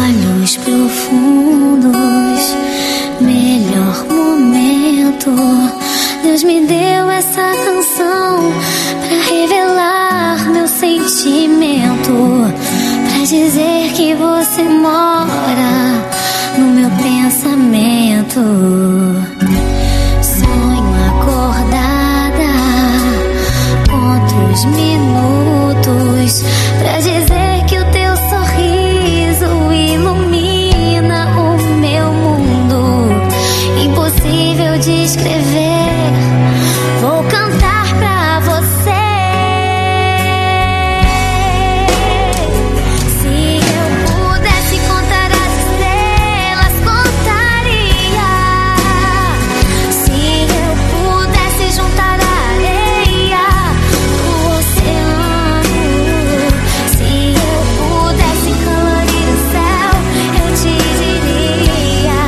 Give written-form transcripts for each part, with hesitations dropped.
Olhos profundos, melhor momento. Deus me deu essa canção pra revelar meu sentimento, pra dizer que você mora no meu pensamento. Sonho acordada, conto os minutos pra dizer que o teu sorriso ilumina o meu mundo. Impossível de escrever, vou cantar pra você. Se eu pudesse contar as estrelas, contaria. Se eu pudesse juntar a areia do oceano, se eu pudesse colorir o céu, eu te diria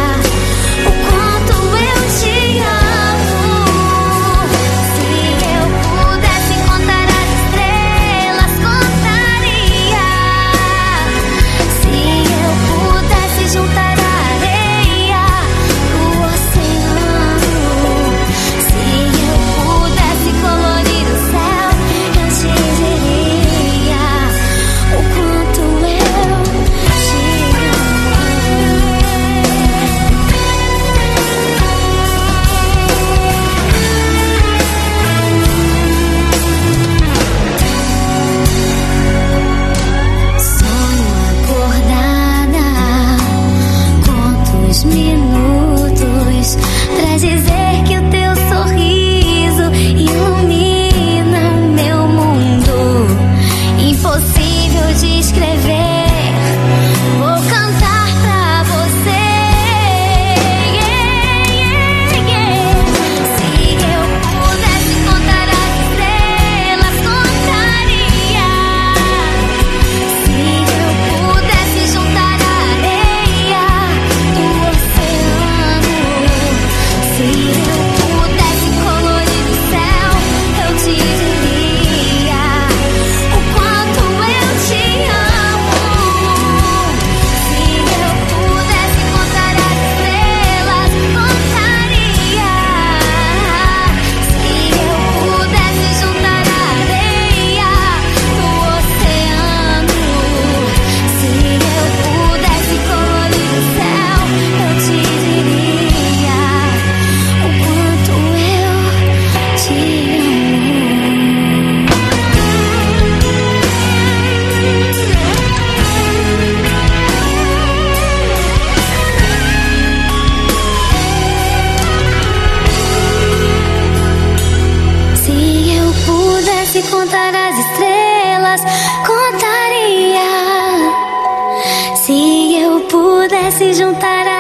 o quanto eu te amo. Se eu pudesse contar as estrelas, contaria. Se eu pudesse juntar a areia do oceano, se eu pudesse colorir o céu, eu te diria o quanto eu te amo. Sonho acordada, conto os minutos pra dizer que o teu sorriso ilumina o meu mundo. Impossível de escrever, vou cantar pra você. Se eu pudesse contar as estrelas, contaria. Se eu pudesse juntar a areia do oceano, se eu pudesse colorir o céu, eu te diria o quanto eu te amo. Se eu pudesse contar as estrelas, contaria. Se eu pudesse juntar a areia do oceano, se eu pudesse colorir o céu, eu te diria o quanto eu te amo. Se eu pudesse contar as estrelas, contaria. Se eu pudesse juntar a